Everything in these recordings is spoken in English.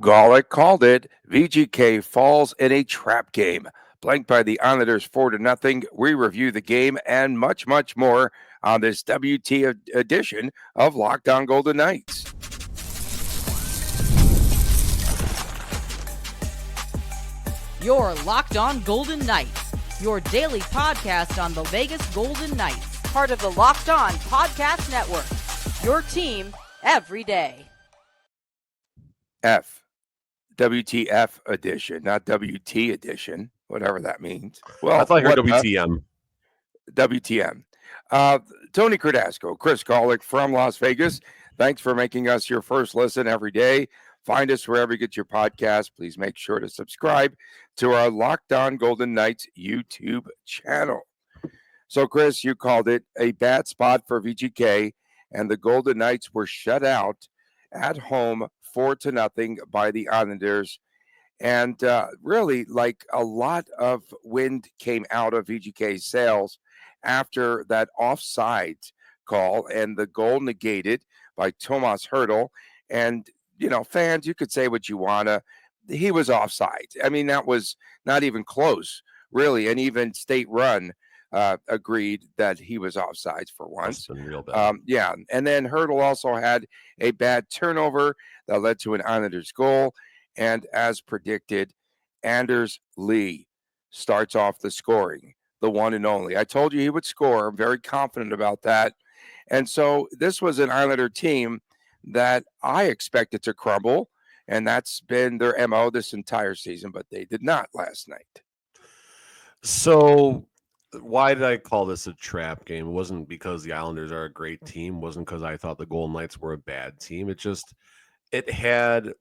Golick called it. VGK falls in a trap game. Blanked by the Islanders 4-0. We review the game and much, much more on this WT edition of Locked On Golden Knights. Your Locked On Golden Knights, your daily podcast on the Vegas Golden Knights, part of the Locked On Podcast Network, your team every day. WTF edition, not WT edition, whatever that means. Well, I thought you heard WTM. WTM. Tony Cardasco, Chris Golick from Las Vegas. Thanks for making us your first listen every day. Find us wherever you get your podcast. Please make sure to subscribe to our Locked On Golden Knights YouTube channel. So, Chris, you called it a bad spot for VGK, and the Golden Knights were shut out at home 4-0 by the Islanders. And really, like a lot of wind came out of VGK's sails after that offside call and the goal negated by Tomas Hertl. And, you know, fans, you could say what you want to. He was offside. I mean, that was not even close, really. And even State Run agreed that he was offsides for once. That's been real bad. Yeah. And then Hertl also had a bad turnover that led to an Islanders goal. And as predicted, Anders Lee starts off the scoring, the one and only. I told you he would score. I'm very confident about that. And so this was an Islander team that I expected to crumble, and that's been their MO this entire season, but they did not last night. So why did I call this a trap game? It wasn't because the Islanders are a great team. It wasn't because I thought the Golden Knights were a bad team. It had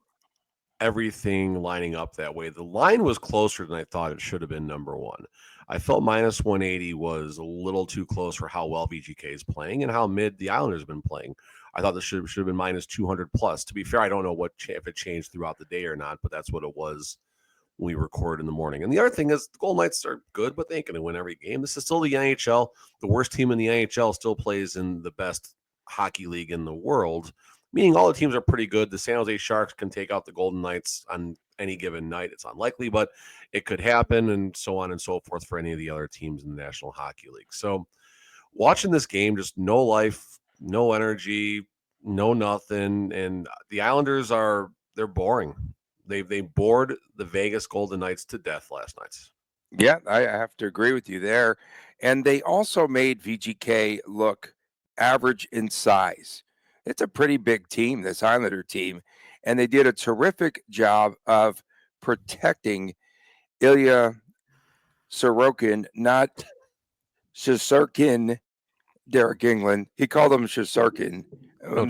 everything lining up that way. The line was closer than I thought it should have been, number one. I felt minus 180 was a little too close for how well VGK is playing and how mid the Islanders have been playing. I thought this should have been minus 200 plus. To be fair, I don't know if it changed throughout the day or not, but that's what it was when we recorded in the morning. And the other thing is the Golden Knights are good, but they ain't going to win every game. This is still the NHL. The worst team in the NHL still plays in the best hockey league in the world, meaning all the teams are pretty good. The San Jose Sharks can take out the Golden Knights on any given night. It's unlikely, but it could happen, and so on and so forth for any of the other teams in the National Hockey League. So watching this game, just no life, no energy, no nothing. And the Islanders they're boring. They bored the Vegas Golden Knights to death last night. Yeah, I have to agree with you there. And they also made VGK look average in size. It's a pretty big team, this Islander team, and they did a terrific job of protecting Ilya Sorokin, not Shesterkin, Derek England. He called him Shesterkin.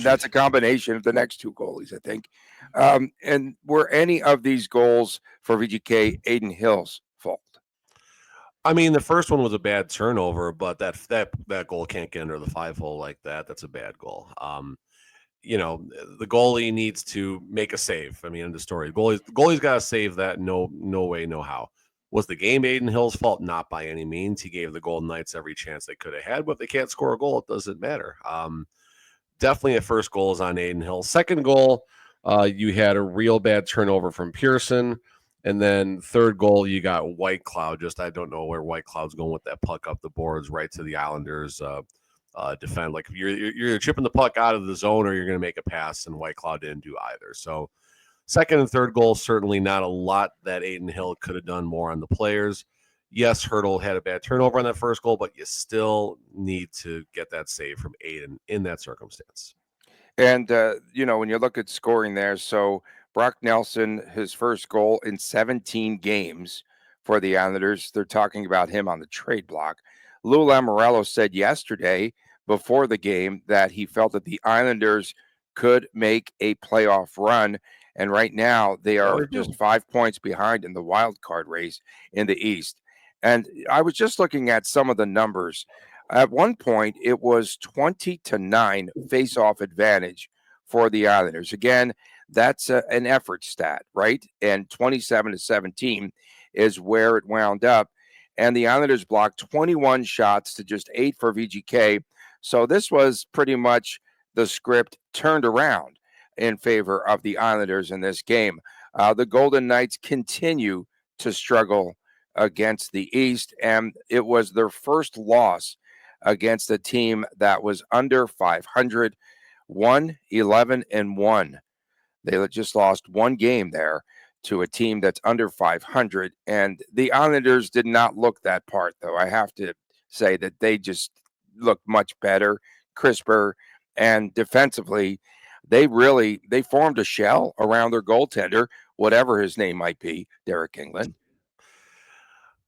That's a combination of the next two goalies, I think. And were any of these goals for VGK Aiden Hill's fault? I mean, the first one was a bad turnover, but that goal can't get under the 5-hole like that. That's a bad goal. The goalie needs to make a save. I mean, end of story. Goalie's got to save that. No way, no how. Was the game Aiden Hill's fault? Not by any means. He gave the Golden Knights every chance they could have had, but if they can't score a goal, it doesn't matter. Definitely a first goal is on Aiden Hill. Second goal, you had a real bad turnover from Pearson. And then third goal, you got White Cloud. I don't know where White Cloud's going with that puck up the boards right to the Islanders defend. Like if you're chipping the puck out of the zone or you're going to make a pass, and White Cloud didn't do either. So second and third goal, certainly not a lot that Aiden Hill could have done more on the players. Yes, Hertl had a bad turnover on that first goal, but you still need to get that save from Aiden in that circumstance. And, when you look at scoring there, so Brock Nelson, his first goal in 17 games for the Islanders. They're talking about him on the trade block. Lou Lamoriello said yesterday before the game that he felt that the Islanders could make a playoff run. And right now they are just 5 points behind in the wild card race in the East. And I was just looking at some of the numbers. At one point, it was 20-9 face-off advantage for the Islanders. Again, that's an effort stat, right? And 27-17 is where it wound up. And the Islanders blocked 21 shots to just 8 for VGK. So this was pretty much the script turned around in favor of the Islanders in this game. The Golden Knights continue to struggle against the East, and it was their first loss against a team that was under 500, 11-1. They just lost one game there to a team that's under 500. And the Islanders did not look that part, though. I have to say that they just looked much better, crisper, and defensively, they formed a shell around their goaltender, whatever his name might be, Derek England.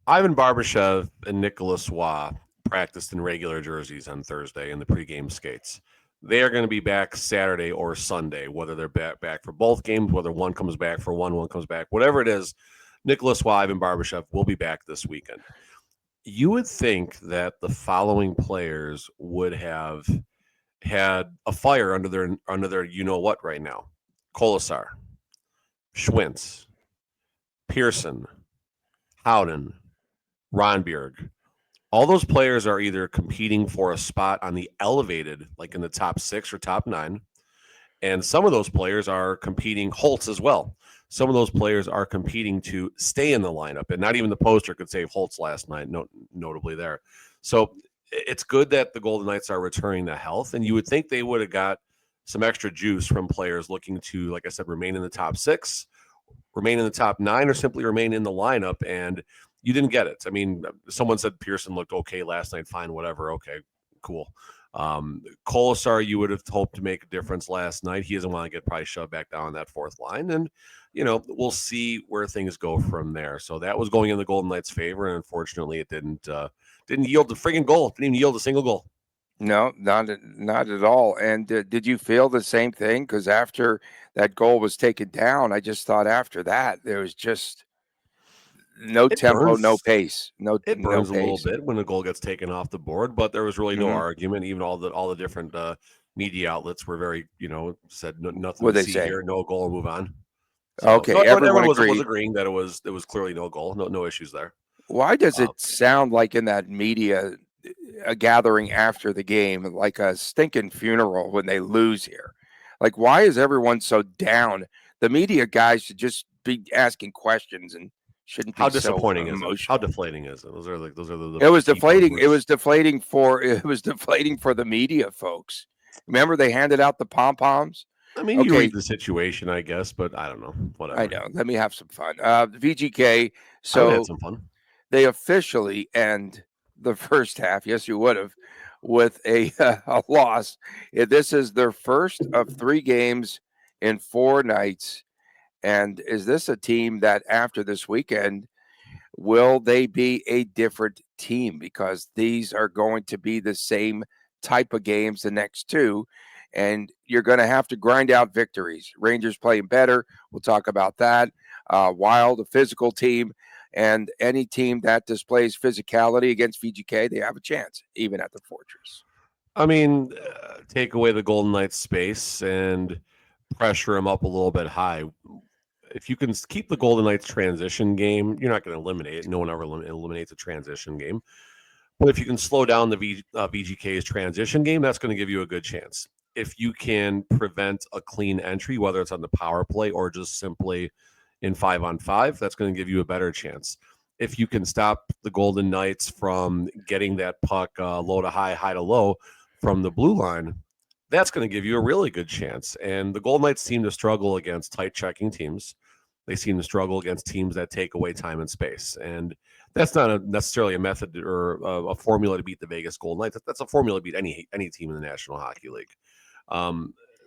Ivan Barbashev and Nicholas Waugh practiced in regular jerseys on Thursday in the pregame skates. They are going to be back Saturday or Sunday, whether they're back for both games, whether one comes back for one comes back, whatever it is. Nicholas Waugh and Barbashev will be back this weekend. You would think that the following players would have had a fire under their you know what right now: Kolasar, Schwintz, Pearson, Howden, Ronberg. All those players are either competing for a spot on the elevated, like in the top 6 or top 9, and some of those players are competing. Holtz as well. Some of those players are competing to stay in the lineup, and not even the poster could save Holtz last night, notably there. So it's good that the Golden Knights are returning to health, and you would think they would have got some extra juice from players looking to, like I said, remain in the top 6, remain in the top 9, or simply remain in the lineup, and you didn't get it. I mean, someone said Pearson looked okay last night. Fine, whatever. Okay, cool. Kolasar, you would have hoped to make a difference last night. He doesn't want to get probably shoved back down on that fourth line. And, we'll see where things go from there. So that was going in the Golden Knights' favor. And unfortunately, it didn't yield the friggin' goal. Didn't even yield a single goal. No, not at all. And did you feel the same thing? Because after that goal was taken down, I just thought after that, there was just no tempo, no pace. It burns no a little pace. bit when the goal gets taken off the board, but there was really no argument. Even all the different media outlets were very, said nothing What'd to they see say? here, no goal, move on. Okay, so everyone was agreed. agreeing that it was clearly no goal, no issues there. Why does it sound like in that media a gathering after the game like a stinking funeral when they lose here? Like, why is everyone so down? The media guys should just be asking questions and shouldn't be How disappointing so is emotional. it? How deflating is it? Those are the It was deflating. It was deflating for the media folks. Remember, they handed out the pom poms. I mean, you read the situation, I guess, but I don't know. Whatever. I know. Let me have some fun. VGK. So I had some fun. They officially end the first half. Yes, you would have, with a loss. This is their first of 3 games in 4 nights. And is this a team that after this weekend, will they be a different team? Because these are going to be the same type of games the next 2. And you're going to have to grind out victories. Rangers playing better. We'll talk about that. Wild, a physical team. And any team that displays physicality against VGK, they have a chance, even at the Fortress. I mean, take away the Golden Knights space and pressure them up a little bit high. If you can keep the Golden Knights transition game, you're not going to eliminate it. No one ever eliminates a transition game. But if you can slow down the VGK's transition game, that's going to give you a good chance. If you can prevent a clean entry, whether it's on the power play or just simply in 5-on-5, that's going to give you a better chance. If you can stop the Golden Knights from getting that puck low to high, high to low from the blue line, that's going to give you a really good chance. And the Golden Knights seem to struggle against tight checking teams. They seem to struggle against teams that take away time and space. And that's not necessarily a method or a formula to beat the Vegas Golden Knights. That's a formula to beat any team in the National Hockey League.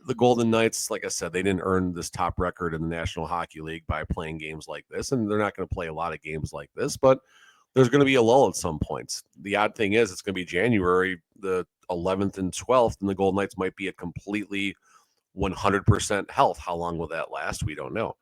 The Golden Knights, like I said, they didn't earn this top record in the National Hockey League by playing games like this, and they're not going to play a lot of games like this, but there's going to be a lull at some points. The odd thing is it's going to be January the 11th and 12th, and the Golden Knights might be at completely 100% health. How long will that last? We don't know.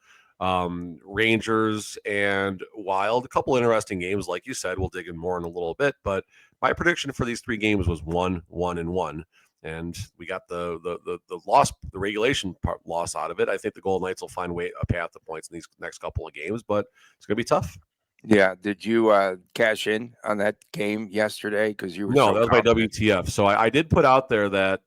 Rangers and Wild, a couple interesting games, like you said. We'll dig in more in a little bit, but my prediction for these 3 games was 1-1-1. And we got the loss, the regulation loss out of it. I think the Golden Knights will find a path to points in these next couple of games, but it's going to be tough. Yeah. Did you cash in on that game yesterday? Because you were that was confident. My WTF. So I did put out there that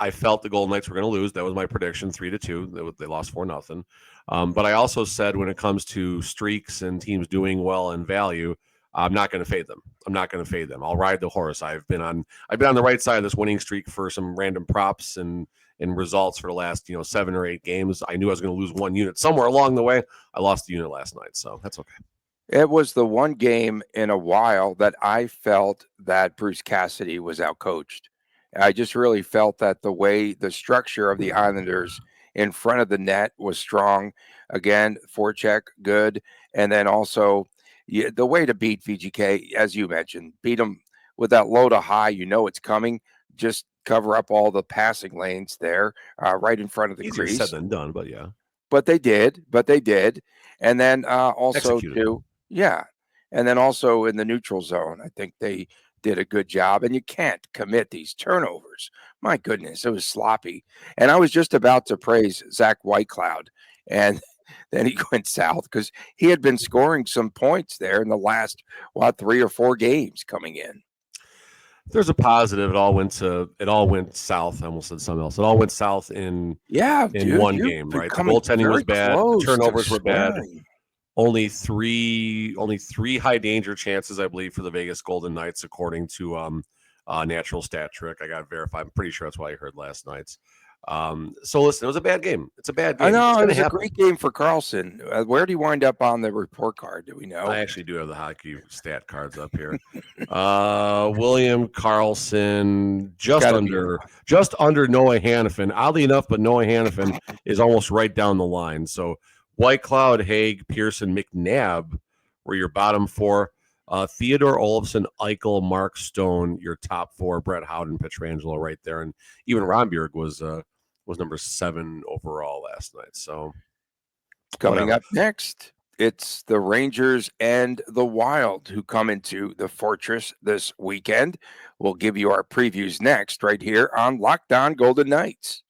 I felt the Golden Knights were going to lose. That was my prediction, 3-2. They lost 4-0. But I also said when it comes to streaks and teams doing well in value, I'm not going to fade them. I'll ride the horse. I've been on the right side of this winning streak for some random props and results for the last 7 or 8 games. I knew I was going to lose 1 unit somewhere along the way. I lost the unit last night, so that's okay. It was the one game in a while that I felt that Bruce Cassidy was outcoached. I just really felt that the structure of the Islanders in front of the net was strong. Again, forecheck, good. And then also the way to beat VGK, as you mentioned, beat them with that low to high. It's coming. Just cover up all the passing lanes there right in front of the Easier crease. said than done, but yeah. But they did. And then also Executed. too, yeah. And then also in the neutral zone, I think they did a good job. And you can't commit these turnovers. My goodness, it was sloppy. And I was just about to praise Zach Whitecloud, and then he went south because he had been scoring some points there in the last 3 or 4 games coming in. There's a positive. It all went south. I almost said something else. It all went south in one game, right? The goaltending was bad. The turnovers were bad. Only three high danger chances, I believe, for the Vegas Golden Knights, according to Natural Stat Trick. I got to verify. I'm pretty sure that's what I heard last night. So listen, it was a bad game. It's a bad game. I know it was a great game for Carlson. Where did he wind up on the report card? Do we know? I actually do have the hockey stat cards up here. William Carlson just under Noah Hannafin. Oddly enough, but Noah Hannafin is almost right down the line. So Whitecloud, Haig, Pearson, McNabb were your bottom 4. Theodore Olofsson, Eichel, Mark Stone, your top 4. Brett Howden, Pietrangelo right there, and even Romberg was number 7 overall last night. So coming up next, it's the Rangers and the Wild who come into the Fortress this weekend. We'll give you our previews next right here on Locked On Golden Knights.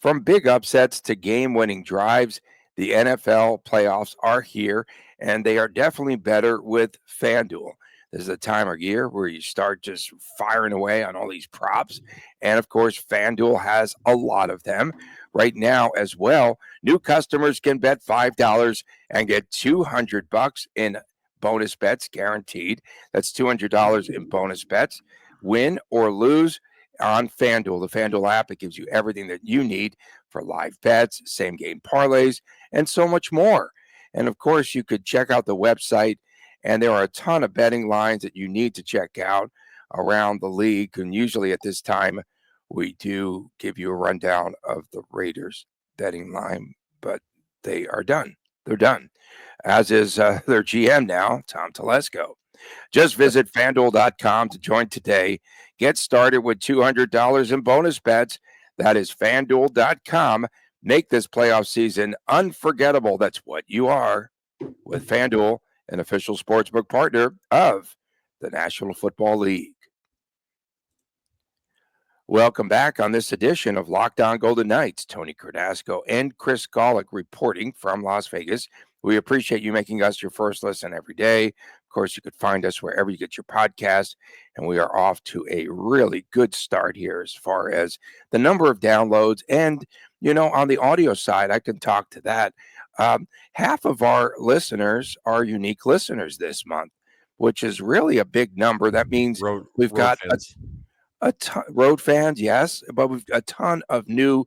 From big upsets to game-winning drives, the NFL playoffs are here, and they are definitely better with FanDuel. This is a time of year where you start just firing away on all these props. And, of course, FanDuel has a lot of them right now as well. New customers can bet $5 and get $200 in bonus bets guaranteed. That's $200 in bonus bets. Win or lose on FanDuel. The FanDuel app, it gives you everything that you need for live bets, same-game parlays, and so much more. And, of course, you could check out the website, and there are a ton of betting lines that you need to check out around the league. And usually at this time, we do give you a rundown of the Raiders betting line, but they are done. They're done, as is their GM now, Tom Telesco. Just visit FanDuel.com to join today. Get started with $200 in bonus bets. That is FanDuel.com. Make this playoff season unforgettable. That's what you are with FanDuel, an official sportsbook partner of the National Football League. Welcome back on this edition of Locked On Golden Knights. Tony Cardasco and Chris Golick reporting from Las Vegas. We appreciate you making us your first listen every day. Of course, you could find us wherever you get your podcast, and we are off to a really good start here as far as the number of downloads. And, on the audio side, I can talk to that. Half of our listeners are unique listeners this month, which is really a big number. That means we've got a ton road fans, yes, but we've a ton of new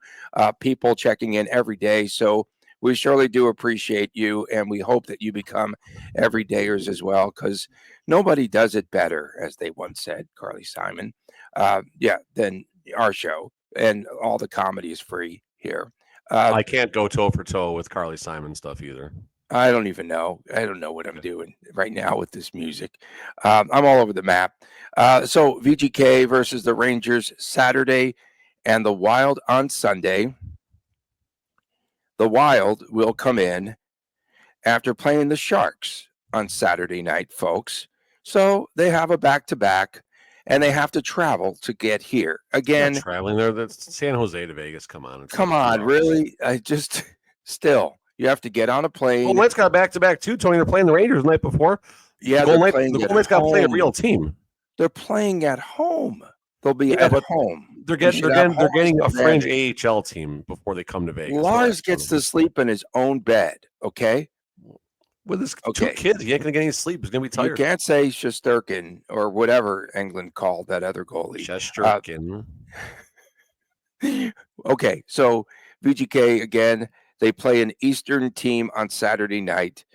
people checking in every day. So we surely do appreciate you, and we hope that you become everydayers as well, because nobody does it better, as they once said, Carly Simon, than our show. And all the comedy is free here. I can't go toe for toe with Carly Simon stuff either. I don't even know. I don't know what I'm doing right now with this music. I'm all over the map. So VGK versus the Rangers Saturday and the Wild on Sunday. The Wild will come in after playing the Sharks on Saturday night, folks. So they have a back-to-back, and they have to travel to get here. Again, traveling there, that's San Jose to Vegas. Come on. Come on, really? Still, you have to get on a plane. Well, Knights got back-to-back, too, Tony. They're playing the Rangers the night before. Yeah, the Golden Knights got to play a real team. They're playing at home. They'll be Yeah, at but home. they're You getting should have they're home getting a fringe advantage. AHL team before they come to Vegas. Lars Relax, gets brother. to sleep in his own bed. Okay. With his two Okay. kids, he ain't gonna get any sleep. He's gonna be You tired. can't say Shesterkin or whatever England called that other goalie. Shesterkin. Okay, so VGK again, they play an Eastern team on Saturday night.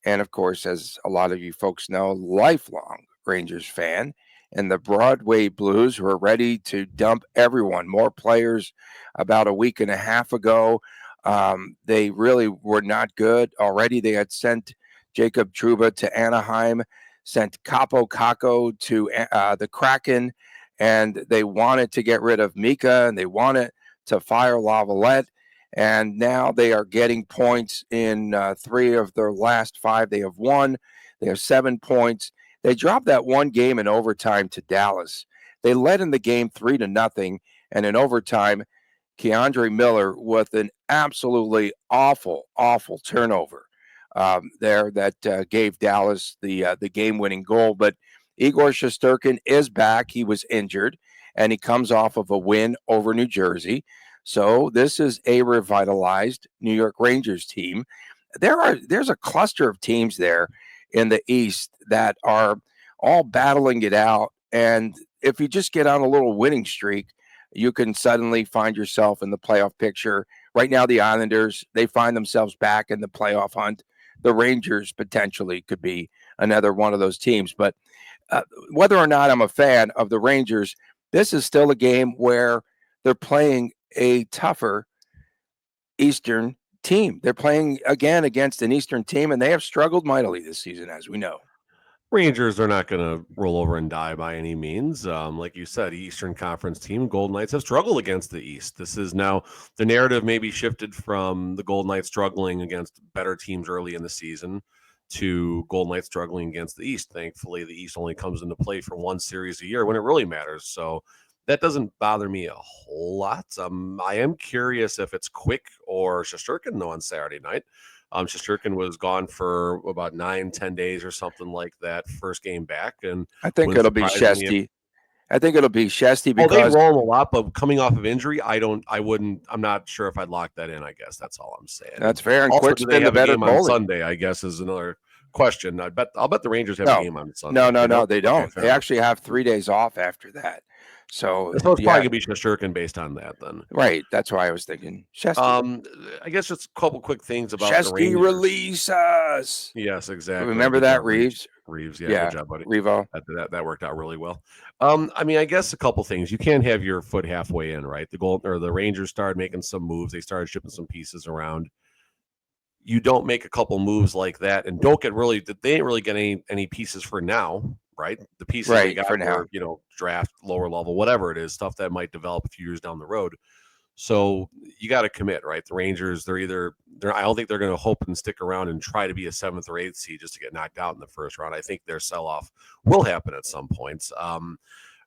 And of course, as a lot of you folks know, lifelong Rangers fan. And the Broadway Blues were ready to dump everyone. More players about a week and a half ago. They really were not good. Already they had sent Jacob Truba to Anaheim, sent Capo Caco to the Kraken, and they wanted to get rid of Mika and they wanted to fire Lavalette. And now they are getting points in 3 of their last 5 they have won. They have 7 points. They dropped that one game in overtime to Dallas. They led in the game 3-0, and in overtime, Keandre Miller with an absolutely awful, awful turnover there that gave Dallas the game-winning goal. But Igor Shesterkin is back. He was injured, and he comes off of a win over New Jersey. So this is a revitalized New York Rangers team. There's a cluster of teams there in the East that are all battling it out. And if you just get on a little winning streak, you can suddenly find yourself in the playoff picture. Right now, the Islanders, they find themselves back in the playoff hunt. The Rangers potentially could be another one of those teams. But whether or not I'm a fan of the Rangers, this is still a game where they're playing a tougher Eastern team. They're playing again against an Eastern team, and they have struggled mightily this season, as we know. Rangers are not going to roll over and die by any means. Like you said, Eastern Conference team, Golden Knights have struggled against the East. This is now the narrative maybe shifted from the Golden Knights struggling against better teams early in the season to Golden Knights struggling against the East. Thankfully, the East only comes into play for one series a year when it really matters. So that doesn't bother me a whole lot. I am curious if it's Quick or Shesterkin, though, on Saturday night. Shesterkin was gone for about 9-10 days or something like that. First game back, and I think when it'll be surprisingly, Shesty. I think it'll be Shesty oh, they because roll him a lot, but coming off of injury, I'm not sure if I'd lock that in. I guess that's all I'm saying. that's fair. And Also, Quick's do they been the have a better game on goalie. Sunday? I guess is another question. I'll bet the Rangers have a No, game on Sunday. no, they don't. Okay, fair They enough. actually have 3 days off after that. So So it's probably yeah, gonna be Shesterkin based on that then. right. That's why I was thinking Shesty. I guess just a couple quick things about the Shesty, Rangers. release us. Yes, exactly. Remember Good that, job, Reeves? Reeves, yeah, Yeah, good job, buddy. Revo. That worked out really well. I mean, I guess a couple things. You can't have your foot halfway in, right? The Rangers started making some moves. They started shipping some pieces around. You don't make a couple moves like that, and don't get really. They didn't really get any pieces for now, right? The pieces they Right, got for now. were draft, lower level, whatever it is, stuff that might develop a few years down the road. So you got to commit, right? The Rangers, I don't think they're going to hope and stick around and try to be a 7th or 8th seed just to get knocked out in the first round. I think their sell-off will happen at some points. A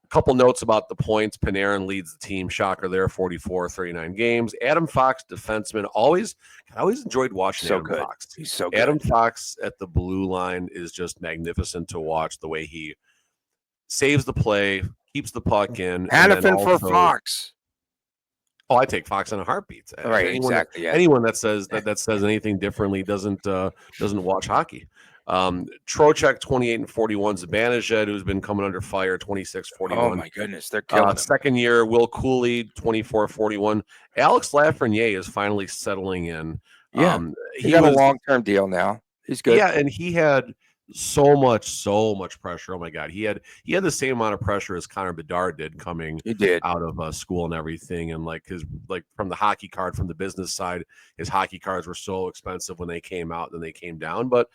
couple notes about the points. Panarin leads the team. Shocker there, 44, 39 games. Adam Fox, defenseman. I always enjoyed watching So Adam good. Fox. He's so good. Adam Fox at the blue line is just magnificent to watch, the way he saves the play, keeps the puck in. Hannafin for Fox. Oh, I take Fox in a heartbeat. Right, exactly. Yeah. Anyone that says that says anything differently doesn't watch hockey. Trocheck 28 and 41. Zibanejad, who's been coming under fire, 26, 41. Oh my goodness, they're killing him. Second year, Will Cooley, 24, 41. Alex Lafreniere is finally settling in. Yeah, he got a long-term deal now. He's good. Yeah, and he had so much pressure. Oh my God, he had the same amount of pressure as Connor Bedard did coming out of school and everything, and from the hockey card, from the business side, his hockey cards were so expensive when they came out, then they came down. But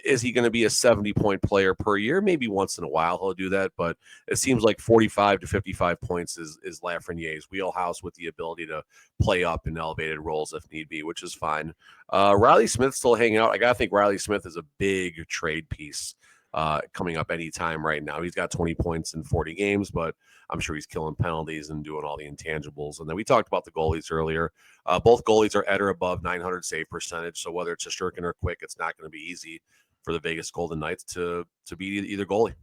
is he going to be a 70-point player per year? Maybe once in a while he'll do that, but it seems like 45 to 55 points is Lafreniere's wheelhouse, with the ability to play up in elevated roles if need be, which is fine. Riley Smith still hanging out. I gotta think Riley Smith is a big trade piece coming up anytime right now. He's got 20 points in 40 games, but I'm sure he's killing penalties and doing all the intangibles. And then we talked about the goalies earlier. Both goalies are at or above 900 save percentage. So whether it's Shesterkin or Quick, it's not going to be easy for the Vegas Golden Knights to beat either goalie.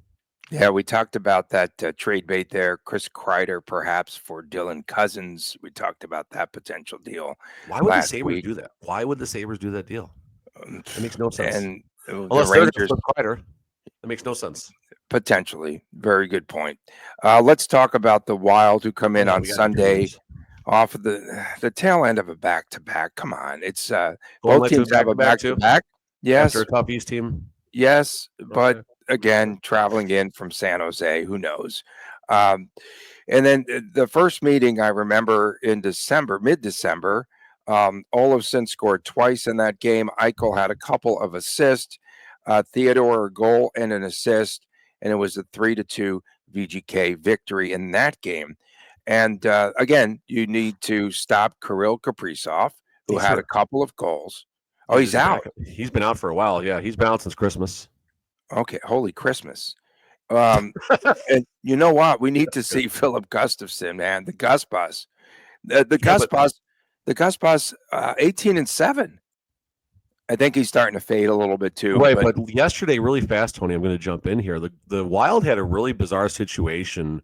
Yeah, we talked about that trade bait there. Chris Kreider, perhaps for Dylan Cousins. We talked about that potential deal Why would the last Sabres week. do that? Why would the Sabres do that deal? That makes no sense. And the Unless they're going to Rangers flip Kreider. That makes no sense. potentially. Very good point. Let's talk about the Wild who come Oh, in yeah, on we got Sunday dreams. off of the tail end of a back to back. Come on, it's Golden both Knights teams went have back a to back back to too back. after Yes, a tough East team. yes, but Okay. again, traveling in from San Jose, who knows? Um, And then the first meeting I remember in December, mid-December, Olofsson scored twice in that game. Eichel had a couple of assists, Theodore a goal and an assist, and it was a 3-2 VGK victory in that game. And again, you need to stop Kirill Kaprizov, who He's had a hurt. couple of goals. Oh, he's He's back. out. He's been out for a while. Yeah, he's been out since Christmas. Okay, holy Christmas. Um, and you know what? We need to Good. see Philip Gustafson, man, the Gus Bus. The Yeah, Gus but Bus, 18-7. I think he's starting to fade a little bit too. right, But but yesterday, really fast, Tony. I'm going to jump in here. The Wild had a really bizarre situation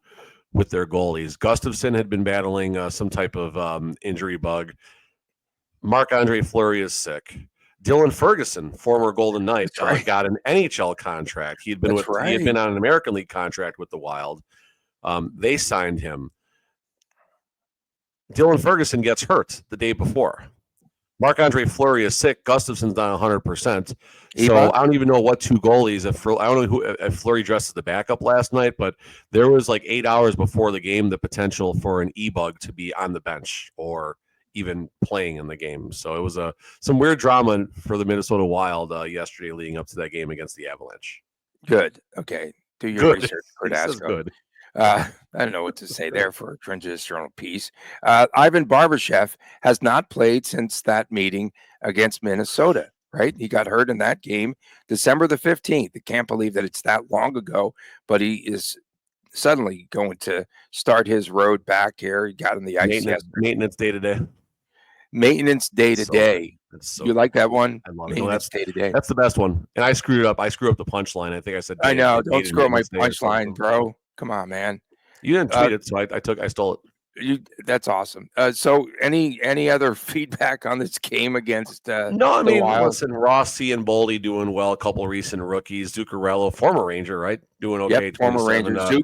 with their goalies. Gustafson had been battling some type of injury bug. Marc-Andre Fleury is sick. Dylan Ferguson, former Golden Knight, that's right. got an NHL contract. He had been That's he had been right. on an American League contract with the Wild. They signed him. Dylan Ferguson gets hurt the day before. Marc-Andre Fleury is sick. Gustafson's not 100%. So I don't even know what two goalies. I don't know if Fleury dressed as the backup last night, but there was like 8 hours before the game the potential for an e-bug to be on the bench or even playing in the game. So it was some weird drama for the Minnesota Wild yesterday leading up to that game against the Avalanche. Good. Okay. Do your Good. research, He says Cordasco. good. I don't know what to say there for a transitional piece. Ivan Barbashev has not played since that meeting against Minnesota, right? He got hurt in that game, December the 15th. I can't believe that it's that long ago, but he is suddenly going to start his road back here. He got on the ice yesterday. Maintenance day to day. Maintenance day to So good. day. It's so You good. like that one? I love it. No, Maintenance day to day. that's the best one. And I screwed it up. I screwed up the punchline. I think I said I know. Don't dated screw up my maintenance day or punchline, something. bro. Come on, man. You didn't tweet it, so I stole it. That's awesome. So any other feedback on this game against No, I the mean, Wild? listen, Rossi and Boldy doing well. A couple of recent rookies. Zuccarello, former Ranger, right? Doing okay. Yep, former 27. Rangers.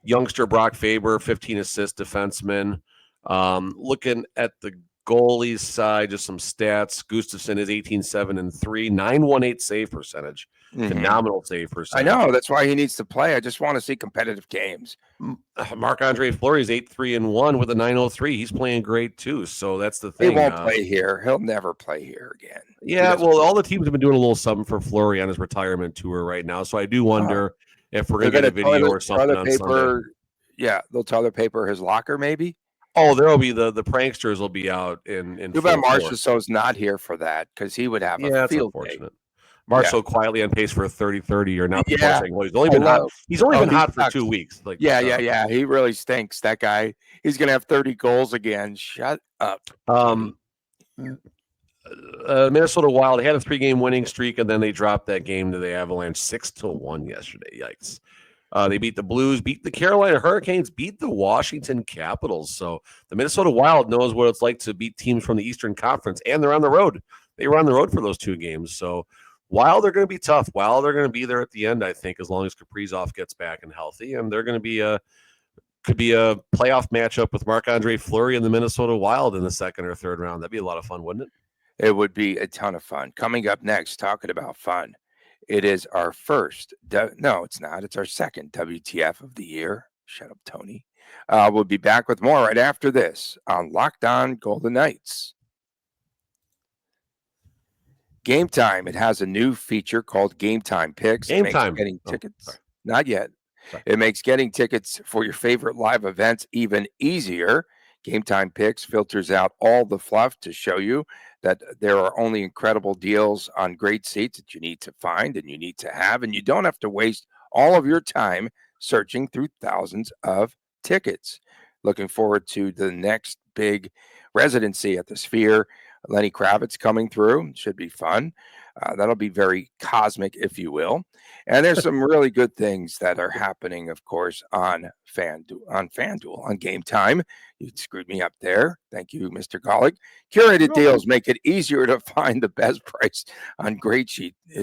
Youngster Brock Faber, 15 assist defenseman. Looking at the goalies side, just some stats. Gustafson is 18-7-3, 918 save percentage. Mhm. Phenomenal save I percentage. know. That's why he needs to play. I just want to see competitive games. Marc-Andre Fleury is 8-3-1 with a 903. He's playing great too. So that's the He thing. won't play here. He'll never play here again. Yeah, well, all the teams have been doing a little something for Fleury on his retirement tour right now. So I do wonder if we're going to get a video or something on Sunday. Yeah, they'll toilet paper his locker, maybe. Oh, there'll be the pranksters will be out in Too bad Marchessault's not here for that because he would have a field day. Marshall quietly on pace for a 30-30 or not. Yeah. He's only been hot. He's only been hot for 2 weeks. Like, yeah. He really stinks. That guy. He's gonna have 30 goals again. Shut up. Minnesota Wild had a 3-game winning streak, and then they dropped that game to the Avalanche 6-1 yesterday. Yikes. They beat the Blues, beat the Carolina Hurricanes, beat the Washington Capitals. So the Minnesota Wild knows what it's like to beat teams from the Eastern Conference, and they're on the road. They were on the road for those 2 games. So Wild are going to be tough. Wild are going to be there at the end, I think, as long as Kaprizov gets back and healthy. And they're going to be could be a playoff matchup with Marc-Andre Fleury and the Minnesota Wild in the second or third round. That'd be a lot of fun, wouldn't it? It would be a ton of fun. Coming up next, talking about fun. It is our first. No, it's not. It's our second WTF of the year. Shut up, Tony. We'll be back with more right after this on Locked On Golden Knights. Gametime. It has a new feature called Gametime Picks. Gametime. Getting tickets. Not yet. Sorry. It makes getting tickets for your favorite live events even easier. Gametime Picks filters out all the fluff to show you that there are only incredible deals on great seats that you need to find and you need to have, and you don't have to waste all of your time searching through thousands of tickets. Looking forward to the next big residency at the Sphere Lenny Kravitz coming through. Should be fun. That'll be very cosmic, if you will. And there's some really good things that are happening, of course, on FanDuel, on Game Time. You screwed me up there. Thank you, Mr. Golick. Curated deals make it easier to find the best price on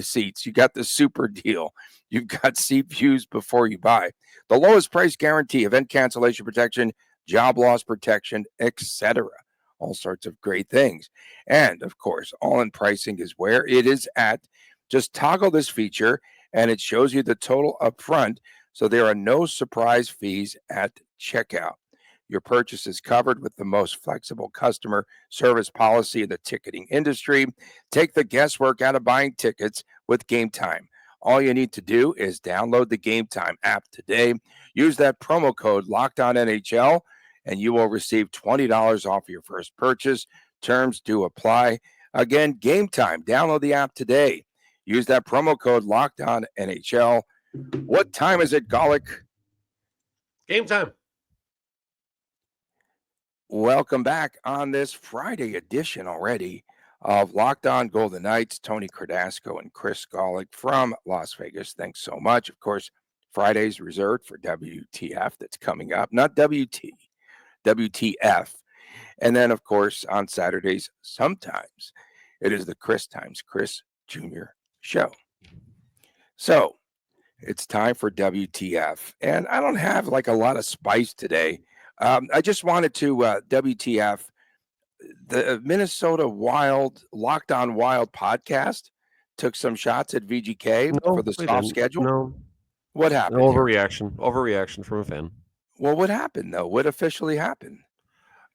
seats. You got the super deal. You've got seat views before you buy. The lowest price guarantee, event cancellation protection, job loss protection, etc. All sorts of great things. And of course, all-in pricing is where it is at. Just toggle this feature and it shows you the total up front, so there are no surprise fees at checkout. Your purchase is covered with the most flexible customer service policy in the ticketing industry. Take the guesswork out of buying tickets with Gametime. All you need to do is download the Gametime app today. Use that promo code LOCKEDONNHL, and you will receive $20 off your first purchase. Terms do apply. Again, Gametime. Download the app today. Use that promo code LOCKEDONNHL. What time is it, Golick? Game time. Welcome back on this Friday edition already of Locked On Golden Knights. Tony Cardasco and Chris Golick from Las Vegas. Thanks so much. Of course, Friday's reserved for WTF that's coming up. Not WT, WTF. And then, of course, on Saturdays, sometimes it is the Chris times Chris Jr. show. So it's time for WTF. And I don't have like a lot of spice today. I just wanted to WTF the Minnesota Wild Locked On Wild podcast took some shots at VGK for the soft schedule. No, what happened? Overreaction from a fan. Well, what happened though? What officially happened?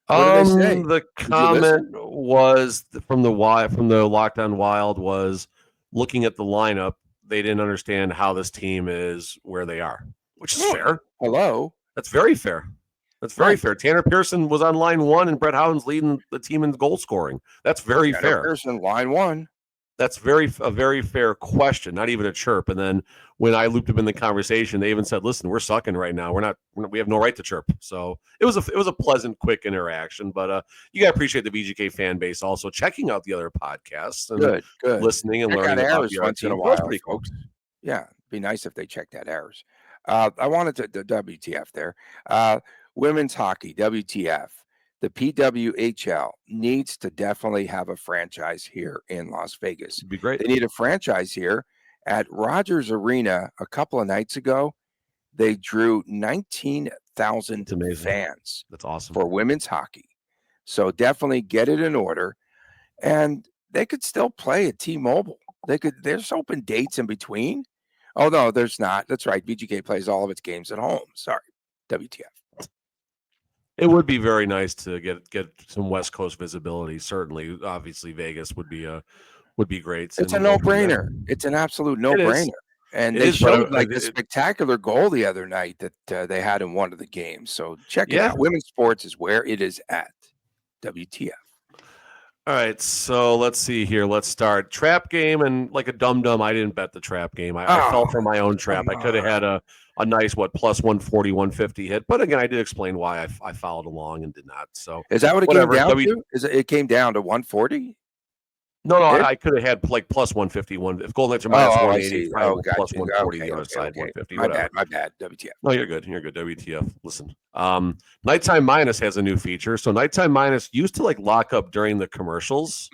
What did they say? The comment was from the Locked On Wild was looking at the lineup. They didn't understand how this team is where they are, which is fair. Hello, that's very fair. That's very fair. Tanner Pearson was on line one, and Brett Howden's leading the team in goal scoring. That's very fair. Pearson, line one. That's a very fair question, not even a chirp. And then when I looped him in the conversation, they even said, "Listen, we're sucking right now. We have no right to chirp." So it was a pleasant, quick interaction. But you got to appreciate the VGK fan base also checking out the other podcasts and good. Listening and learning about the once in a while, folks. Yeah, it'd be nice if they checked that errors. I wanted to the WTF there. Women's hockey, WTF. The PWHL needs to definitely have a franchise here in Las Vegas. It'd be great. They need a franchise here. At Rogers Arena a couple of nights ago, they drew 19,000 fans. That's awesome. For women's hockey. So definitely get it in order. And they could still play at T-Mobile. There's open dates in between. Oh, no, there's not. That's right. VGK plays all of its games at home. Sorry. WTF. It would be very nice to get some West Coast visibility. Certainly, obviously, Vegas would be great. It's a no-brainer. It's an absolute no-brainer. And they showed a spectacular goal the other night that they had in one of the games. So check it out. Women's sports is where it is at. WTF. All right, so let's see here. Let's start trap game, and like a dum-dum, I didn't bet the trap game. I fell for my own trap. I could have had a nice plus 140, 150 hit, but again, I did explain why I followed along and did not. So is that what it came down to? It came down to 140? No, I could have had like plus 150. If Golden Knights are minus 180, plus 140 the other side, 150. My bad. WTF. No, you're good. WTF. Listen, Nighttime Minus has a new feature. So Nighttime Minus used to like lock up during the commercials,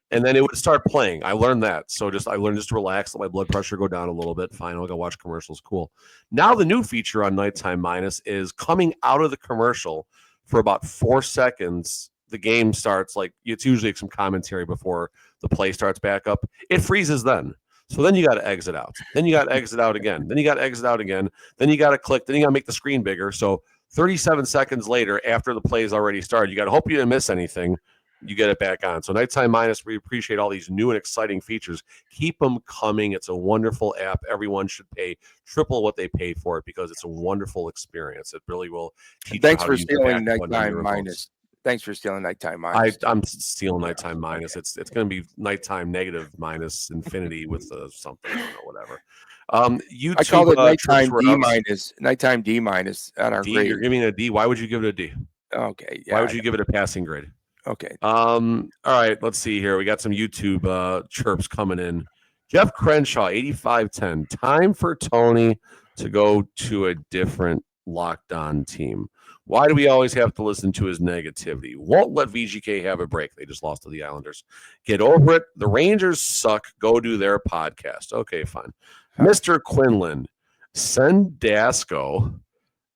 and then it would start playing. I learned that. So I learned just to relax, let my blood pressure go down a little bit. Fine, I'll go watch commercials. Cool. Now the new feature on Nighttime Minus is coming out of the commercial for about 4 seconds. The game starts, like it's usually some commentary before the play starts back up. It freezes then. So then you got to exit out. Then you got to exit out again. Then you got to exit out again. Then you got to click. Then you got to make the screen bigger. So 37 seconds later, after the play's already started, you got to hope you didn't miss anything. You get it back on. So Nighttime Minus, we appreciate all these new and exciting features. Keep them coming. It's a wonderful app. Everyone should pay triple what they pay for it because it's a wonderful experience. It really will teach Thanks for stealing Nighttime Minus. Thanks for stealing Nighttime Minus. I'm stealing Nighttime Minus. It's going to be Nighttime negative minus infinity with something, I don't know, whatever. YouTube, I called it Nighttime D minus. Nighttime D minus on our grade. You're giving it a D. Why would you give it a D? Okay. Yeah, why would you give it a passing grade? Okay. All right, let's see here. We got some YouTube chirps coming in. Jeff Crenshaw, 8510. Time for Tony to go to a different locked on team. Why do we always have to listen to his negativity? Won't let VGK have a break. They just lost to the Islanders. Get over it. The Rangers suck. Go do their podcast. Okay, fine. Mr. Quinlan, send Dasco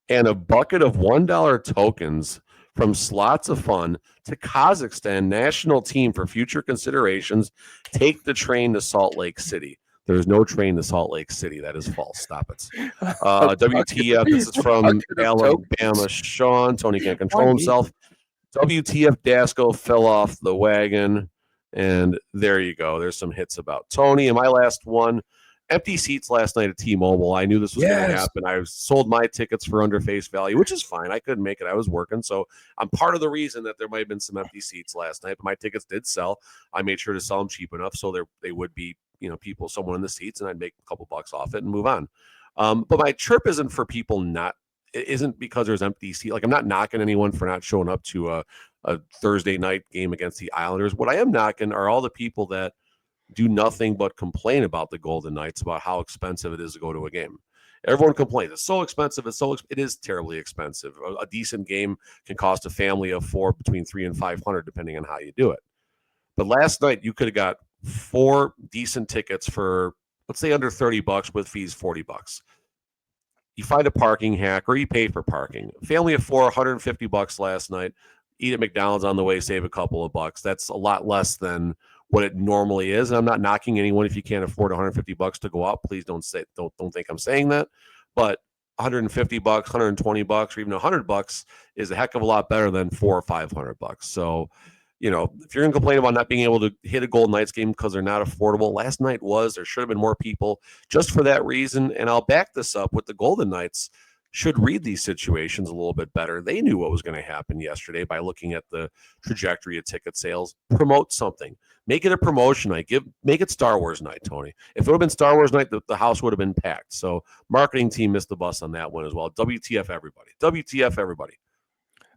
and a bucket of $1 tokens from Slots of Fun to Kazakhstan national team for future considerations. Take the train to Salt Lake City. There's no train to Salt Lake City. That is false. Stop it. WTF. This is from Alabama. Sean. Tony can't control himself. WTF Dasco fell off the wagon. And there you go. There's some hits about Tony. And my last one, empty seats last night at T-Mobile. I knew this was going to happen. I sold my tickets for under face value, which is fine. I couldn't make it. I was working. So I'm part of the reason that there might have been some empty seats last night. But my tickets did sell. I made sure to sell them cheap enough so they would be, people, someone in the seats, and I'd make a couple bucks off it and move on. But my chirp isn't for people it isn't because there's empty seat. Like, I'm not knocking anyone for not showing up to a Thursday night game against the Islanders. What I am knocking are all the people that do nothing but complain about the Golden Knights, about how expensive it is to go to a game. Everyone complains. It's so expensive. It is terribly expensive. A decent game can cost a family of four between $300 and $500, depending on how you do it. But last night you could have got 4 decent tickets for, let's say, under $30 with fees, $40. You find a parking hack, or you pay for parking. Family of 4, $150 last night. Eat at McDonald's on the way, save a couple of bucks. That's a lot less than what it normally is. And I'm not knocking anyone if you can't afford $150 to go out. Please don't think I'm saying that. But $150, $120, or even $100 is a heck of a lot better than $400 or $500. So, if you're going to complain about not being able to hit a Golden Knights game because they're not affordable, last night there should have been more people just for that reason. And I'll back this up with the Golden Knights should read these situations a little bit better. They knew what was going to happen yesterday by looking at the trajectory of ticket sales. Promote something. Make it a promotion night. Make it Star Wars night, Tony. If it would have been Star Wars night, the house would have been packed. So marketing team missed the bus on that one as well. WTF, everybody. WTF, everybody.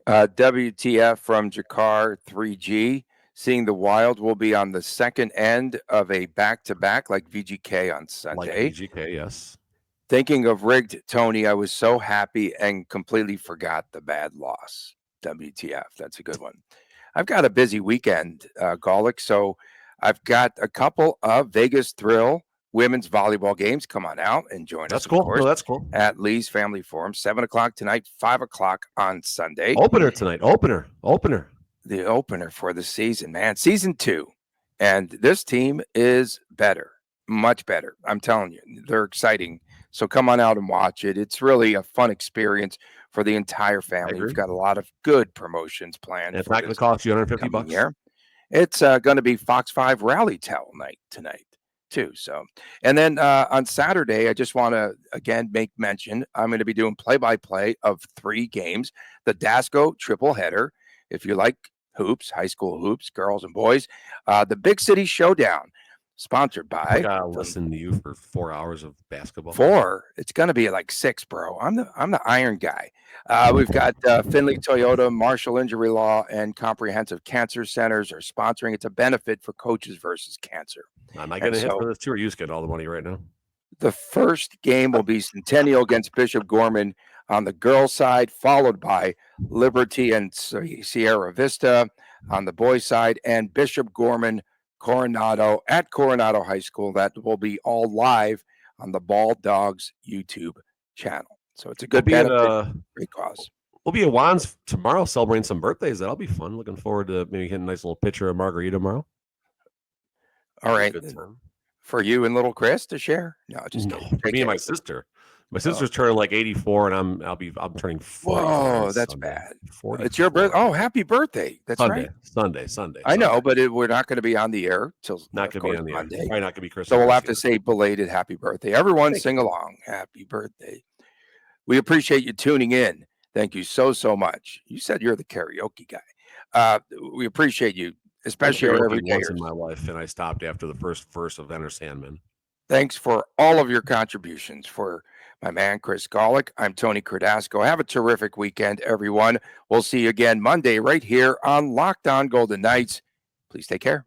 WTF from Jakar 3G. Seeing the Wild will be on the second end of a back-to-back like VGK on Sunday. Like VGK, yes. Thinking of rigged Tony, I was so happy and completely forgot the bad loss. WTF. That's a good one. I've got a busy weekend, Golick, so I've got a couple of Vegas Thrill women's volleyball games. Come on out and join us. That's cool. Course, no, that's cool. At Lee's Family Forum, 7 o'clock tonight, 5 o'clock on Sunday. Opener tonight. Opener. The opener for the season, man. Season 2. And this team is better. Much better. I'm telling you. They're exciting. So come on out and watch it. It's really a fun experience for the entire family. We've got a lot of good promotions planned. And it's not going to cost you $150 year. It's going to be Fox 5 Rally Towel night tonight too. So, and then on Saturday, I just want to again make mention I'm going to be doing play-by-play of 3 games. The Dasco triple header. If you like hoops, high school hoops, girls and boys, the Big City Showdown. Sponsored by. I gotta listen to you for 4 hours of basketball. 4. It's gonna be like 6, bro. I'm the iron guy. We've got Finley Toyota, Marshall Injury Law, and Comprehensive Cancer Centers are sponsoring. It's a benefit for Coaches versus Cancer. I'm not getting hit for this too. Or you just getting all the money right now? The first game will be Centennial against Bishop Gorman on the girls' side, followed by Liberty and Sierra Vista on the boys' side, and Bishop Gorman Coronado at Coronado High School. That will be all live on the Bald Dogs YouTube channel. So it's a good benefit, great cause. We'll be at Juan's tomorrow celebrating some birthdays. That'll be fun. Looking forward to maybe getting a nice little picture of margarita tomorrow. All right. For you and little Chris to share? No, just kidding. Me and my sister. My sister's turning like 84, and I'm turning 40. Whoa, that's bad. 40. It's your birthday. Oh, happy birthday! That's Sunday, right. Sunday. I know, but we're not going to be on the air till not going to be on the Monday. Air. Probably not going to be Christmas. So we'll have to say belated happy birthday. Everyone, sing along. Happy birthday! We appreciate you tuning in. Thank you so much. You said you're the karaoke guy. We appreciate you, especially every day in my life, and I stopped after the first verse of Enter Sandman. Thanks for all of your contributions for my man, Chris Golick. I'm Tony Cardasco. Have a terrific weekend, everyone. We'll see you again Monday right here on Locked On Golden Knights. Please take care.